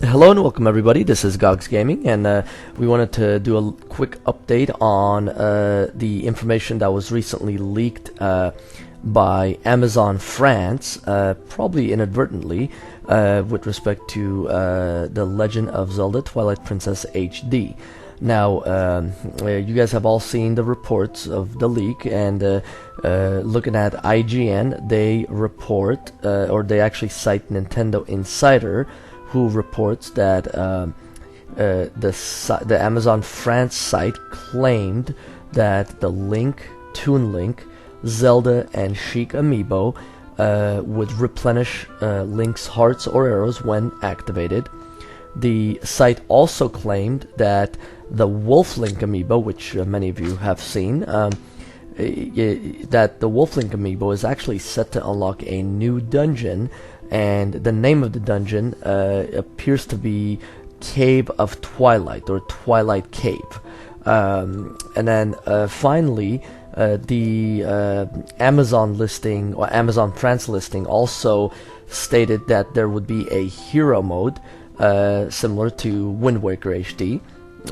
Hello and welcome everybody, this is Gogs Gaming, and we wanted to do a quick update on the information that was recently leaked by Amazon France, probably inadvertently, with respect to The Legend of Zelda Twilight Princess HD. Now, you guys have all seen the reports of the leak, and looking at IGN, they report, or they actually cite Nintendo Insider, who reports that the Amazon France site claimed that the Toon Link, Zelda, and Sheik Amiibo would replenish Link's hearts or arrows when activated. The site also claimed that the Wolf Link Amiibo, which many of you have seen, that the Wolf Link Amiibo is actually set to unlock a new dungeon, and the name of the dungeon appears to be Cave of Twilight, or Twilight Cave. And then finally, the Amazon listing, or Amazon France listing, also stated that there would be a hero mode similar to Wind Waker HD,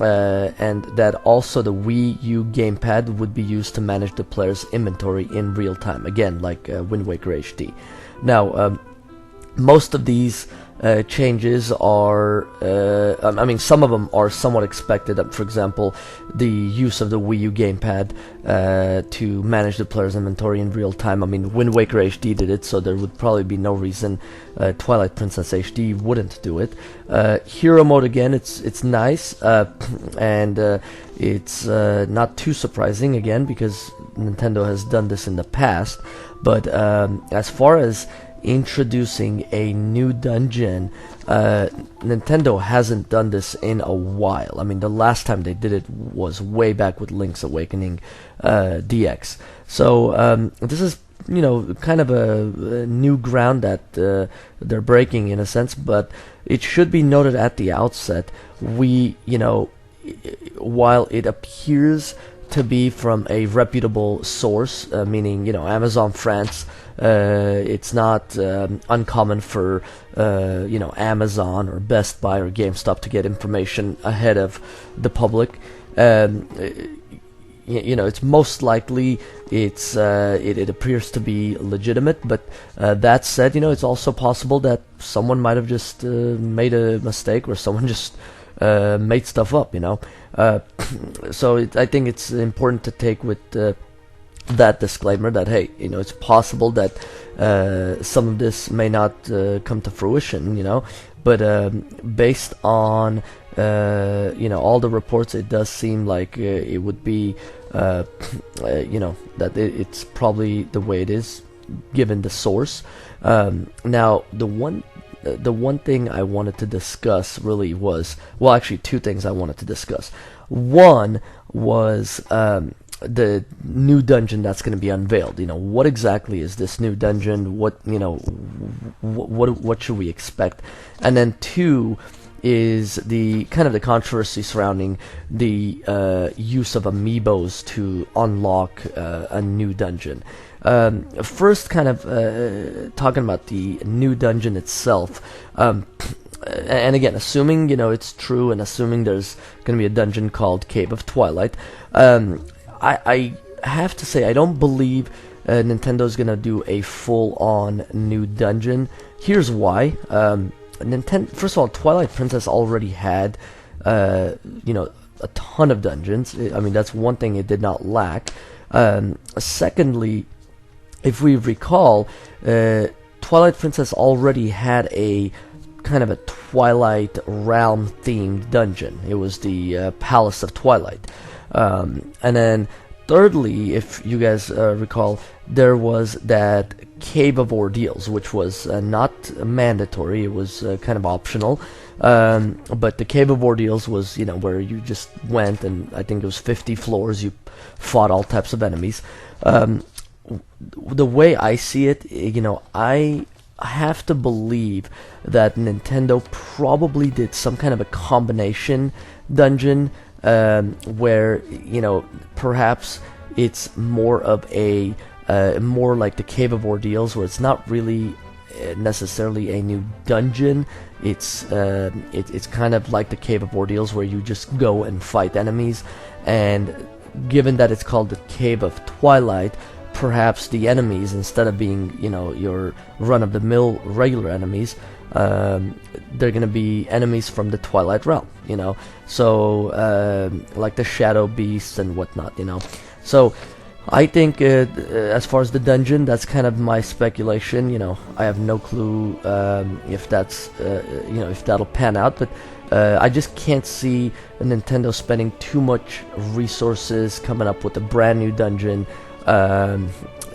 and that also the Wii-u gamepad would be used to manage the player's inventory in real time, again like Wind Waker HD. Now, most of these changes are, I mean, some of them are somewhat expected. For example, the use of the Wii U gamepad to manage the player's inventory in real time. I mean, Wind Waker HD did it, so there would probably be no reason Twilight Princess HD wouldn't do it. Hero mode, again, it's nice, and it's not too surprising, again, because Nintendo has done this in the past. But as far as introducing a new dungeon, Nintendo hasn't done this in a while. I mean, the last time they did it was way back with Link's Awakening DX. So this is, you know, kind of a new ground that they're breaking in a sense, but it should be noted at the outset, while it appears to be from a reputable source, meaning, Amazon France, it's not uncommon for Amazon or Best Buy or GameStop to get information ahead of the public. It's most likely it appears to be legitimate, but that said, it's also possible that someone might have just made a mistake, or someone just made stuff up, so I think it's important to take with that disclaimer that, hey, it's possible that some of this may not come to fruition, but based on all the reports, it does seem like it would be that it's probably the way it is, given the source. Now, the one thing I wanted to discuss really was, well, actually two things I wanted to discuss. One was the new dungeon that's going to be unveiled. What exactly is this new dungeon? What should we expect? And then two is the kind of the controversy surrounding the use of amiibos to unlock a new dungeon. First, kind of talking about the new dungeon itself, and again, assuming it's true, and assuming there's going to be a dungeon called Cave of Twilight, I have to say I don't believe Nintendo's going to do a full-on new dungeon. Here's why. First of all, Twilight Princess already had a ton of dungeons. I mean, that's one thing it did not lack. Secondly, if we recall, Twilight Princess already had a kind of a Twilight Realm themed dungeon. It was the Palace of Twilight. And then thirdly, if you guys recall, there was that Cave of Ordeals, which was not mandatory. It was kind of optional. But the Cave of Ordeals was, where you just went, and I think it was 50 floors. You fought all types of enemies. The way I see it, I have to believe that Nintendo probably did some kind of a combination dungeon, where perhaps it's more of a more like the Cave of Ordeals, where it's not really necessarily a new dungeon. It's kind of like the Cave of Ordeals, where you just go and fight enemies, and given that it's called the Cave of Twilight, perhaps the enemies, instead of being, you know, your run-of-the-mill regular enemies, they're gonna be enemies from the Twilight realm, you know, so like the shadow beasts and whatnot, you know. So I think as far as the dungeon, that's kind of my speculation. You know, I have no clue if that's you know, if that'll pan out, but I just can't see Nintendo spending too much resources coming up with a brand new dungeon,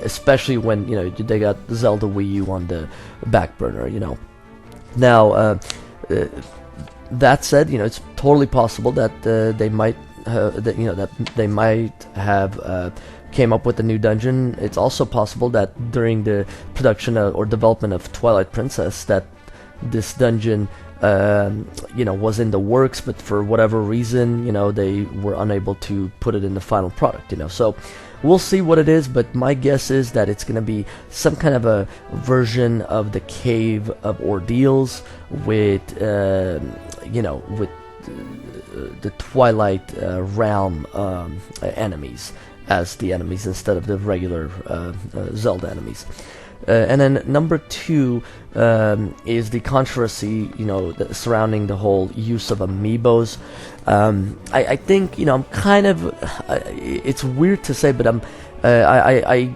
especially when, you know, they got Zelda Wii-U on the back burner, you know. Now, that said, you know, it's totally possible that they might, that, you know, that they might have came up with a new dungeon. It's also possible that during the production or development of Twilight Princess, that this dungeon, you know, was in the works, but for whatever reason, you know, they were unable to put it in the final product, you know. So we'll see what it is, but my guess is that it's going to be some kind of a version of the Cave of Ordeals with, you know, with the Twilight realm enemies as the enemies instead of the regular Zelda enemies. And then number 2 is the controversy, you know, surrounding the whole use of amiibos. I think, you know, I'm kind of, it's weird to say, but I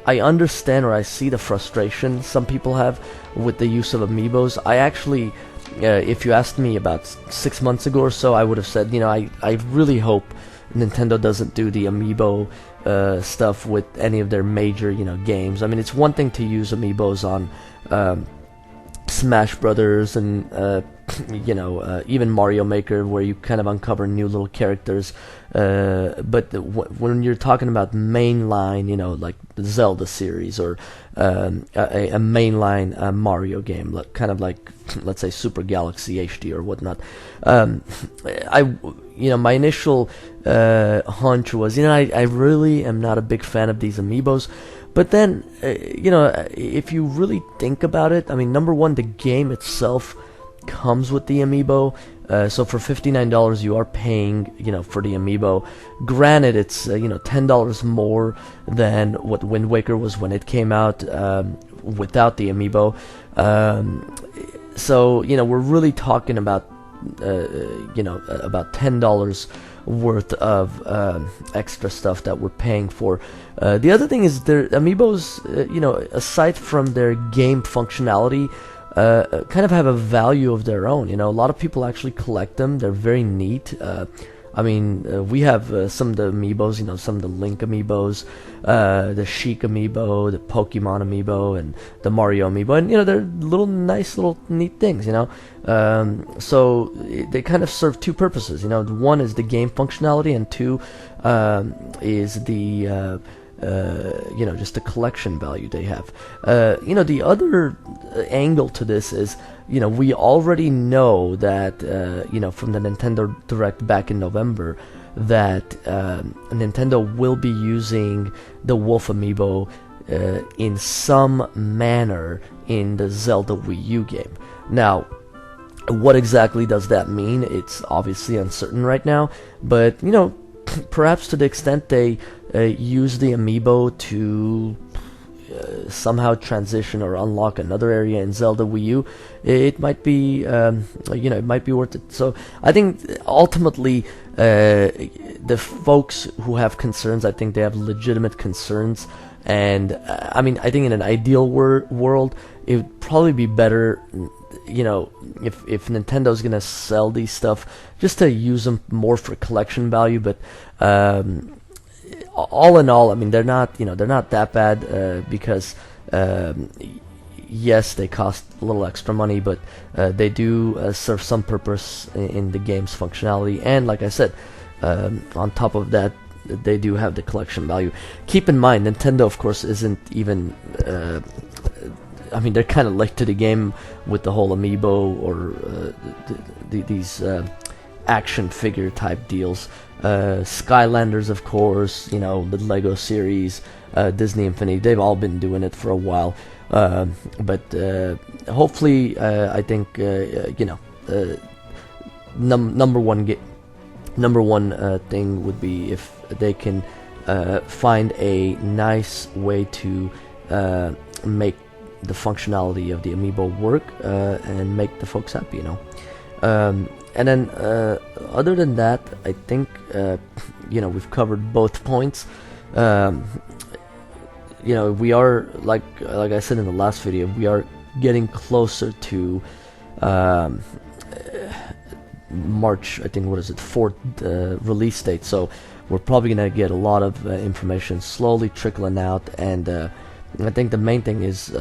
understand, or I see the frustration some people have with the use of amiibos. I actually, if you asked me about 6 months ago or so, I would have said, you know, I really hope Nintendo doesn't do the amiibo stuff with any of their major, you know, games. I mean, it's one thing to use amiibos on Smash Brothers and you know, even Mario Maker, where you kind of uncover new little characters. But when you're talking about mainline, you know, like the Zelda series, or a mainline Mario game, kind of like, let's say, Super Galaxy HD or whatnot, you know, my initial hunch was, you know, I really am not a big fan of these amiibos. But then, you know, if you really think about it, I mean, number one, the game itself comes with the amiibo. So for $59, you are paying, you know, for the amiibo. Granted, it's you know, $10 more than what Wind Waker was when it came out without the amiibo. So, you know, we're really talking about you know, about $10 worth of extra stuff that we're paying for. The other thing is, their amiibos, you know, aside from their game functionality, kind of have a value of their own. You know, a lot of people actually collect them. They're very neat. I mean, we have some of the amiibos, you know, some of the Link amiibos, the Sheik amiibo, the Pokemon amiibo, and the Mario amiibo, and, you know, they're little nice, little neat things, you know. So they kind of serve two purposes, you know. One is the game functionality, and two is the you know, just the collection value they have. You know, the other angle to this is, you know, we already know that, you know, from the Nintendo Direct back in November, that Nintendo will be using the Wolf amiibo in some manner in the Zelda Wii-u game. Now, what exactly does that mean? It's obviously uncertain right now, but, you know, perhaps to the extent they use the amiibo to somehow transition or unlock another area in Zelda Wii-u, it might be, you know, it might be worth it. So I think ultimately, the folks who have concerns, I think they have legitimate concerns, and I mean, I think in an ideal world, it would probably be better, you know, if Nintendo's gonna sell these stuff, just to use them more for collection value. But all in all, I mean, they're not, you know, they're not that bad, because yes, they cost a little extra money, but they do serve some purpose in the game's functionality, and like I said, on top of that, they do have the collection value. Keep in mind, Nintendo, of course, isn't even I mean, they're kind of late to the game with the whole amiibo or these action figure type deals. Skylanders, of course, you know, the Lego series, Disney Infinity, they've all been doing it for a while. But hopefully, I think you know, number one thing would be if they can find a nice way to make the functionality of the Amiibo work and make the folks happy, you know. And then other than that, I think you know, we've covered both points. You know, we are, like I said in the last video, we are getting closer to March, I think, what is it, 4th release date, so we're probably gonna get a lot of information slowly trickling out, and I think the main thing is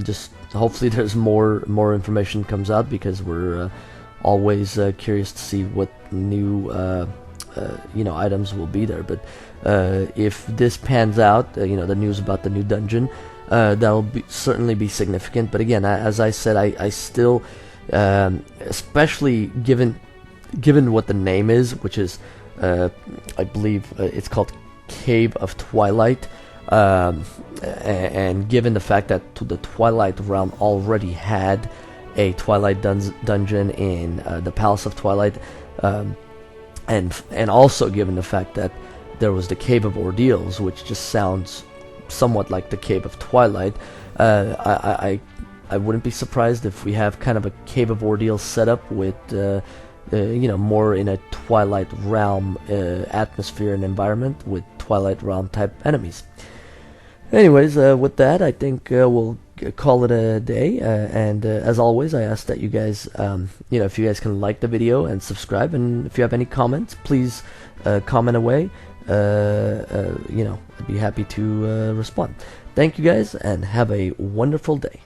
just hopefully there's more information comes out, because we're always curious to see what new you know, items will be there. But if this pans out, you know, the news about the new dungeon, that'll certainly be significant. But again, as I said, I still, especially given what the name is, which is I believe it's called Cave of Twilight, and given the fact that the Twilight realm already had a Twilight dungeon in the Palace of Twilight, and also given the fact that there was the Cave of Ordeals, which just sounds somewhat like the Cave of Twilight, I wouldn't be surprised if we have kind of a Cave of Ordeals setup with you know, more in a Twilight realm atmosphere and environment with Twilight realm type enemies. Anyways, with that, I think we'll call it a day, and as always, I ask that you guys, you know, if you guys can like the video and subscribe, and if you have any comments, please comment away. You know, I'd be happy to respond. Thank you guys, and have a wonderful day.